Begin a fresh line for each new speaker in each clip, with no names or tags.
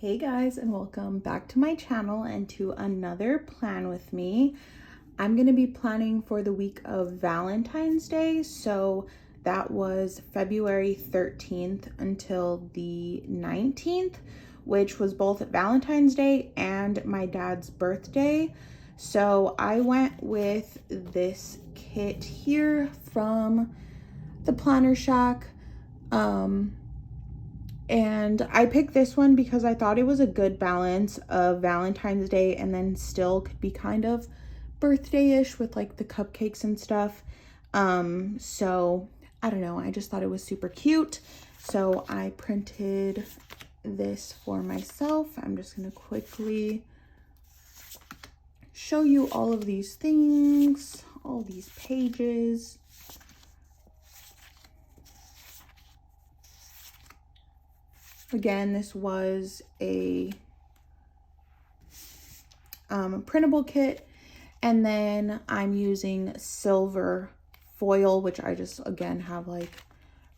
Hey guys, and welcome back to my channel and to another plan with me. I'm going to be planning for the week of Valentine's Day. So that was February 13th until the 19th, which was both Valentine's Day and my dad's birthday. So I went with this kit here from the Planner Shack. And I picked this one because I thought it was a good balance of Valentine's Day and then still could be kind of birthday-ish with like the cupcakes and stuff. So I don't know, I just thought it was super cute. So I printed this for myself. I'm just gonna quickly show you all of these things, all these pages. Again, this was a printable kit, and then I'm using silver foil, which I just again have like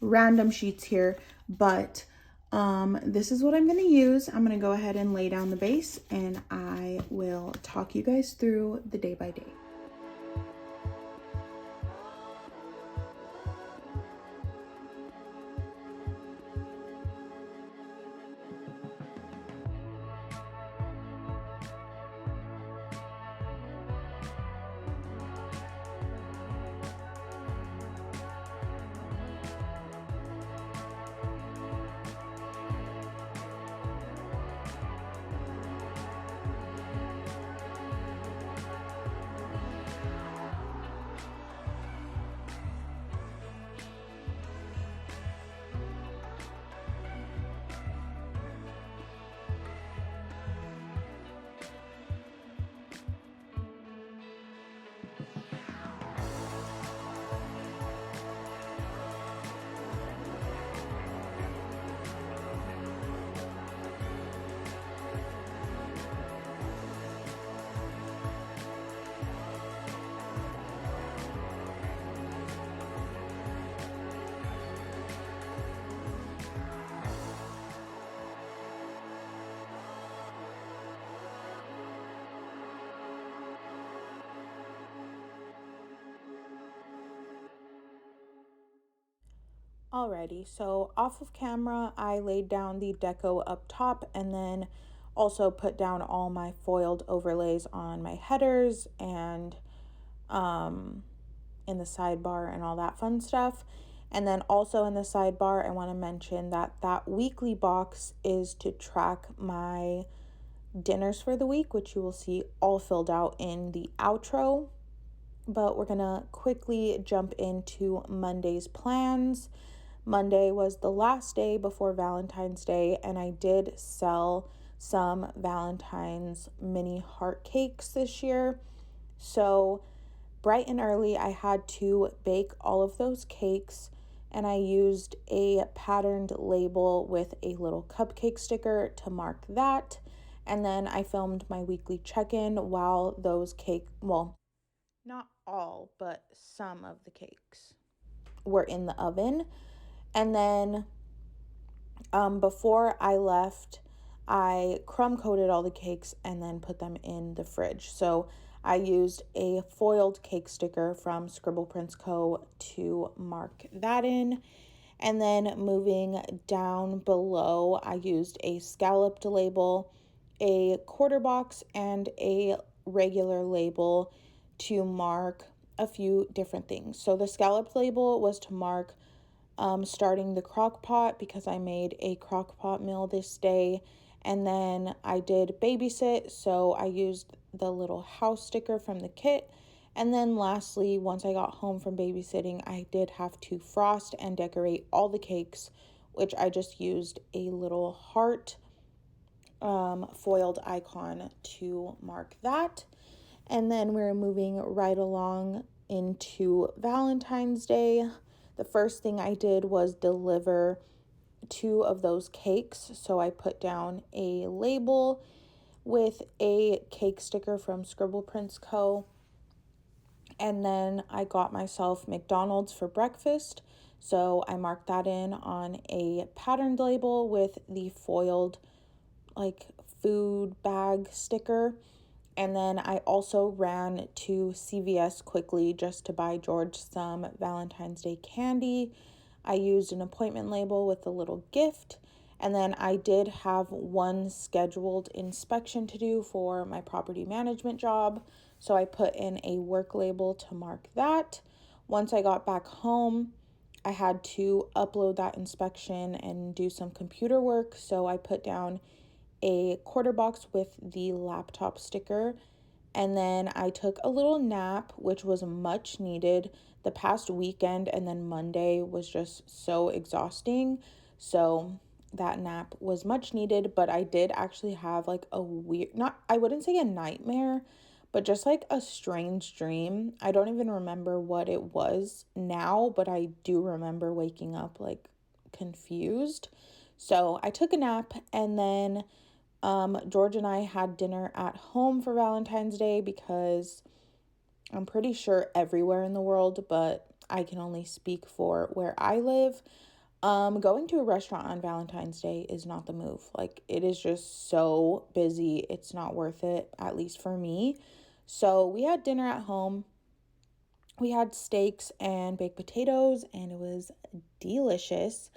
random sheets here, but this is what I'm going to use. I'm going to go ahead and lay down the base, and I will talk you guys through the day by day. Alrighty, so off of camera, I laid down the deco up top and then also put down all my foiled overlays on my headers and in the sidebar and all that fun stuff. And then also in the sidebar, I want to mention that that weekly box is to track my dinners for the week, which you will see all filled out in the outro. But we're gonna quickly jump into Monday's plans. Monday was the last day before Valentine's Day, and I did sell some Valentine's mini heart cakes this year. So bright and early, I had to bake all of those cakes, and I used a patterned label with a little cupcake sticker to mark that. And then I filmed my weekly check-in while those cake, well, not all, but some of the cakes were in the oven. And then before I left, I crumb coated all the cakes and then put them in the fridge. So I used a foiled cake sticker from Scribble Co. to mark that in. And then moving down below, I used a scalloped label, a quarter box, and a regular label to mark a few different things. So the scalloped label was to mark starting the crock pot because I made a crock pot meal this day. And then I did babysit, so I used the little house sticker from the kit. And then lastly, once I got home from babysitting, I did have to frost and decorate all the cakes, which I just used a little heart foiled icon to mark that. And then we're moving right along into Valentine's Day. The first thing I did was deliver 2 of those cakes. So I put down a label with a cake sticker from Scribble Co. And then I got myself McDonald's for breakfast. So I marked that in on a patterned label with the foiled like food bag sticker. And then I also ran to CVS quickly just to buy George some Valentine's Day candy. I used an appointment label with a little gift. And then I did have one scheduled inspection to do for my property management job. So I put in a work label to mark that. Once I got back home, I had to upload that inspection and do some computer work. So I put down a quarter box with the laptop sticker. And then I took a little nap, which was much needed. The past weekend and then Monday was just so exhausting. So that nap was much needed, but I did actually have like a weird, not, I wouldn't say a nightmare, but just like a strange dream. I don't even remember what it was now, but I do remember waking up like confused. So I took a nap, and then George and I had dinner at home for Valentine's Day because I'm pretty sure everywhere in the world, but I can only speak for where I live. Going to a restaurant on Valentine's Day is not the move. Like, it is just so busy. It's not worth it, at least for me. So we had dinner at home. We had steaks and baked potatoes, and it was delicious.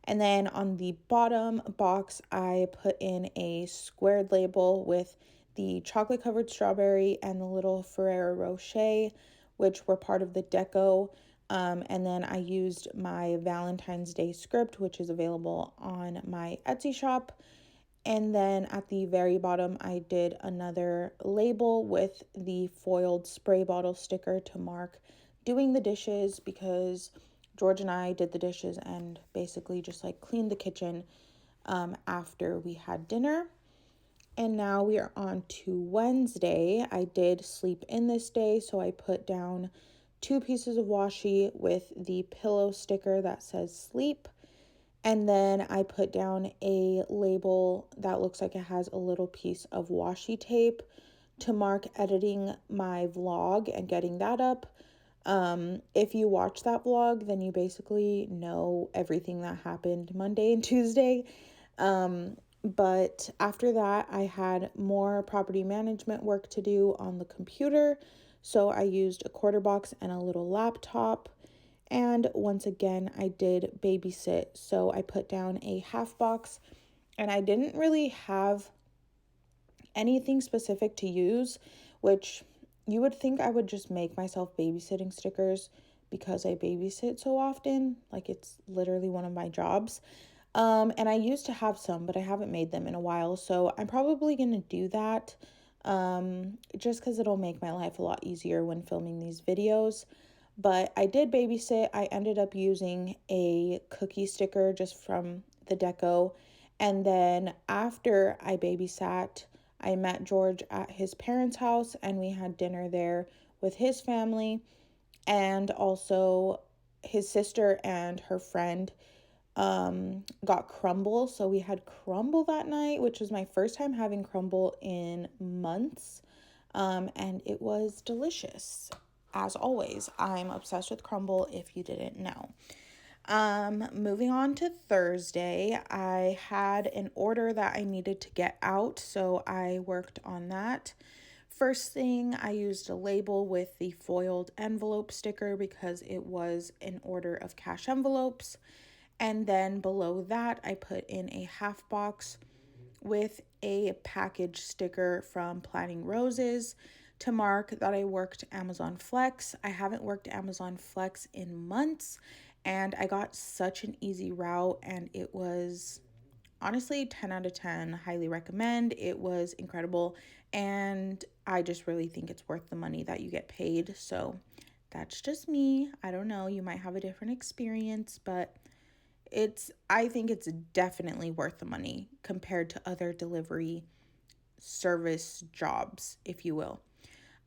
And then on the bottom box, I put in a squared label with the chocolate covered strawberry and the little Ferrero Rocher, which were part of the deco. And then I used my Valentine's Day script, which is available on my Etsy shop. And then at the very bottom, I did another label with the foiled spray bottle sticker to mark doing the dishes, because George and I did the dishes and basically just like cleaned the kitchen after we had dinner. And now we are on to Wednesday. I did sleep in this day, so I put down 2 pieces of washi with the pillow sticker that says sleep. And then I put down a label that looks like it has a little piece of washi tape to mark editing my vlog and getting that up. If you watch that vlog, then you basically know everything that happened Monday and Tuesday. But after that, I had more property management work to do on the computer. So I used a quarter box and a little laptop. And once again, I did babysit. So I put down a half box, and I didn't really have anything specific to use, which you would think I would just make myself babysitting stickers because I babysit so often. Like, it's literally one of my jobs. And I used to have some, but I haven't made them in a while. So I'm probably going to do that just because it'll make my life a lot easier when filming these videos. But I did babysit. I ended up using a cookie sticker just from the deco. And then after I babysat, I met George at his parents' house, and we had dinner there with his family, and also his sister and her friend got crumble. So we had crumble that night, which was my first time having crumble in months. And it was delicious. As always, I'm obsessed with crumble, if you didn't know. Moving on to Thursday, I had an order that I needed to get out, so I worked on that. First thing, I used a label with the foiled envelope sticker because it was an order of cash envelopes. And then below that, I put in a half box with a package sticker from Planning Roses to mark that I worked Amazon Flex. I haven't worked Amazon Flex in months, and I got such an easy route, and it was honestly 10 out of 10. Highly recommend. It was incredible, and I just really think it's worth the money that you get paid. So that's just me. I don't know, you might have a different experience, but I think it's definitely worth the money compared to other delivery service jobs, if you will.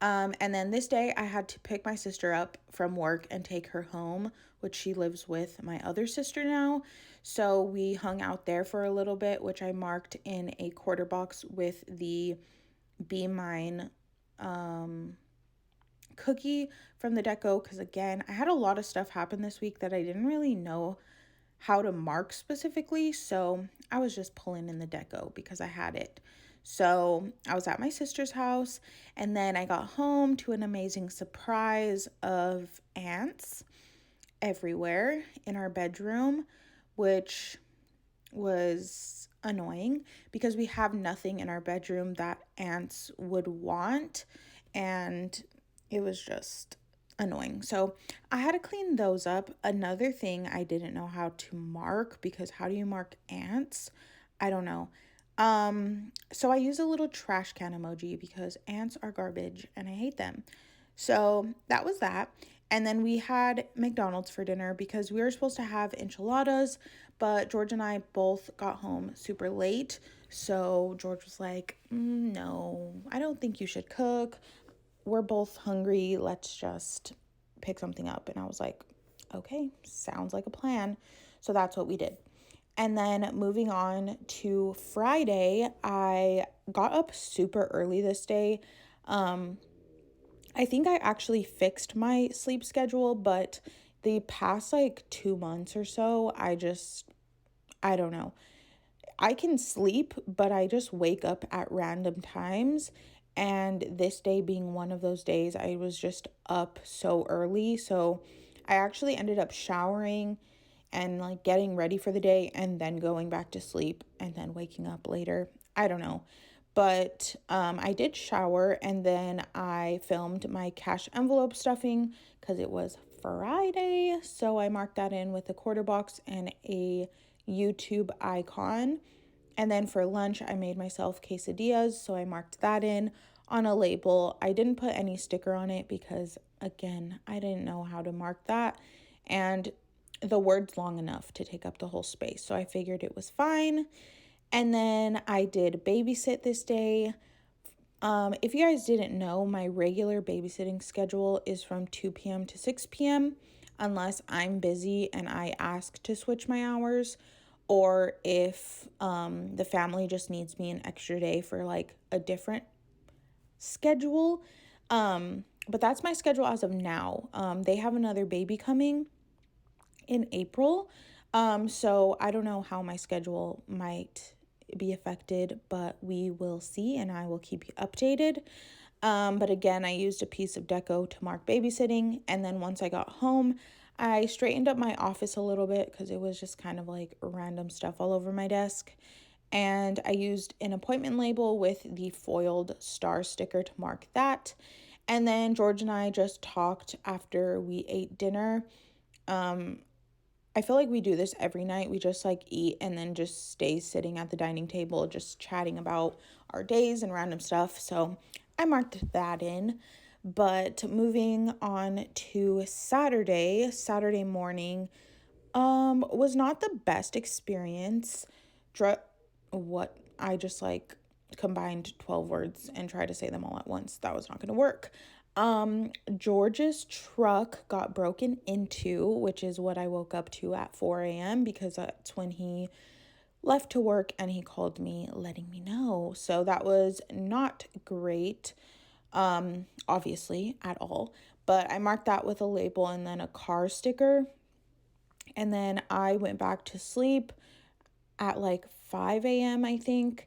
And then this day I had to pick my sister up from work and take her home, which she lives with my other sister now. So we hung out there for a little bit, which I marked in a quarter box with the Be Mine cookie from the deco. Because again, I had a lot of stuff happen this week that I didn't really know how to mark specifically, so I was just pulling in the deco because I had it. So I was at my sister's house, and then I got home to an amazing surprise of ants everywhere in our bedroom, which was annoying because we have nothing in our bedroom that ants would want, and it was just annoying. So I had to clean those up. Another thing I didn't know how to mark, because how do you mark ants? I don't know. So I use a little trash can emoji because ants are garbage and I hate them. So that was that. And then we had McDonald's for dinner because we were supposed to have enchiladas, but George and I both got home super late. So George was like, no, I don't think you should cook. We're both hungry. Let's just pick something up. And I was like, okay, sounds like a plan. So that's what we did. And then moving on to Friday, I got up super early this day. I think I actually fixed my sleep schedule, but the past like 2 months or so, I don't know. I can sleep, but I just wake up at random times. And this day being one of those days, I was just up so early. So I actually ended up showering and like getting ready for the day and then going back to sleep and then waking up later. I don't know. But I did shower and then I filmed my cash envelope stuffing because it was Friday. So I marked that in with a quarter box and a YouTube icon. And then for lunch, I made myself quesadillas. So I marked that in on a label. I didn't put any sticker on it because, again, I didn't know how to mark that. And the word's long enough to take up the whole space. So I figured it was fine. And then I did babysit this day. If you guys didn't know, my regular babysitting schedule is from 2 p.m. to 6 p.m. unless I'm busy and I ask to switch my hours, or if the family just needs me an extra day for like a different schedule. But that's my schedule as of now. They have another baby coming in April. So I don't know how my schedule might be affected, but we will see and I will keep you updated. But again, I used a piece of deco to mark babysitting. And then once I got home, I straightened up my office a little bit because it was just kind of like random stuff all over my desk. And I used an appointment label with the foiled star sticker to mark that. And then George and I just talked after we ate dinner. I feel like we do this every night. We just like eat and then just stay sitting at the dining table, just chatting about our days and random stuff. So I marked that in. But moving on to Saturday morning, was not the best experience. What I just like combined 12 words and tried to say them all at once. That was not going to work. George's truck got broken into, which is what I woke up to at 4 a.m. because that's when he left to work and he called me letting me know. So that was not great, obviously, at all. But I marked that with a label and then a car sticker. And then I went back to sleep at like 5 a.m., I think.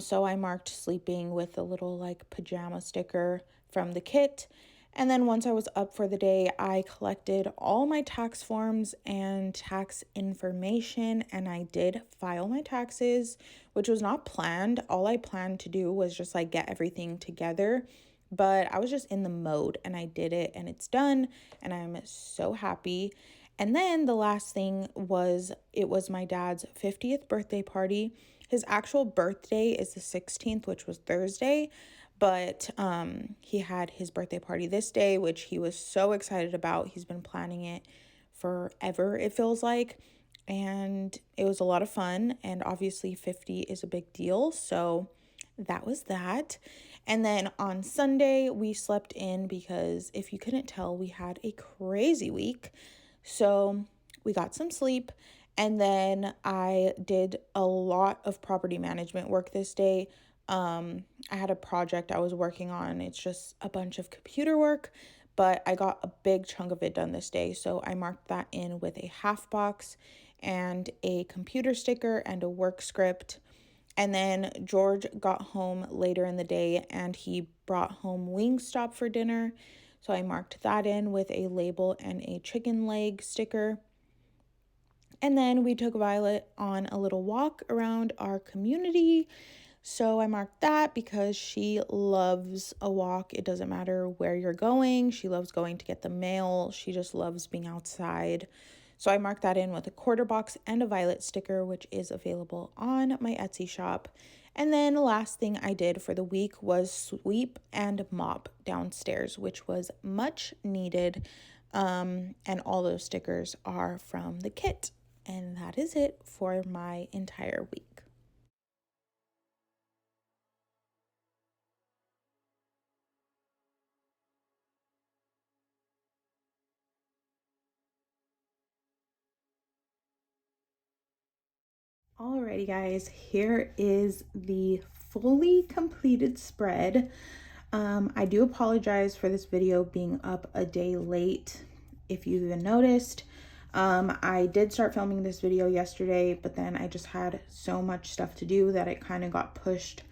So I marked sleeping with a little like pajama sticker from the kit. And then once I was up for the day, I collected all my tax forms and tax information, and I did file my taxes, which was not planned. All I planned to do was just like get everything together. But I was just in the mode and I did it and it's done and I'm so happy. And then the last thing was, it was my dad's 50th birthday party. His actual birthday is the 16th, which was Thursday, but he had his birthday party this day, which he was so excited about. He's been planning it forever, it feels like, and it was a lot of fun, and obviously 50 is a big deal, so that was that. And then on Sunday, we slept in because if you couldn't tell, we had a crazy week. So we got some sleep. And then I did a lot of property management work this day. I had a project I was working on. It's just a bunch of computer work, but I got a big chunk of it done this day. So I marked that in with a half box. and a computer sticker and a work script. And then George got home later in the day and he brought home Wingstop for dinner. So I marked that in with a label and a chicken leg sticker. And then we took Violet on a little walk around our community. So I marked that because she loves a walk. It doesn't matter where you're going. She loves going to get the mail. She just loves being outside. So I marked that in with a quarter box and a Violet sticker, which is available on my Etsy shop. And then the last thing I did for the week was sweep and mop downstairs, which was much needed. And all those stickers are from the kit. And that is it for my entire week. Alrighty guys, here is the fully completed spread. I do apologize for this video being up a day late, if you even noticed. I did start filming this video yesterday, but then I just had so much stuff to do that it kind of got pushed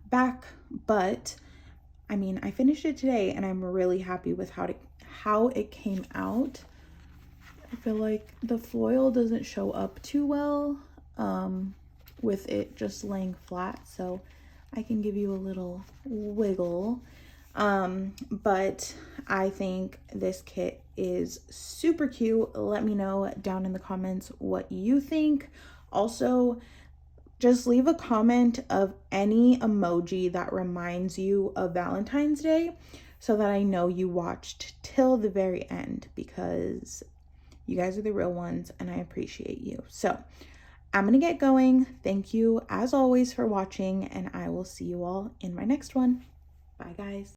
back. But I mean, I finished it today and I'm really happy with how it came out. I feel like the foil doesn't show up too well with it just laying flat, so I can give you a little wiggle. But I think this kit is super cute. Let me know down in the comments what you think. Also, just leave a comment of any emoji that reminds you of Valentine's Day so that I know you watched till the very end, because you guys are the real ones and I appreciate you. So I'm going to get going. Thank you as always for watching, and I will see you all in my next one. Bye guys.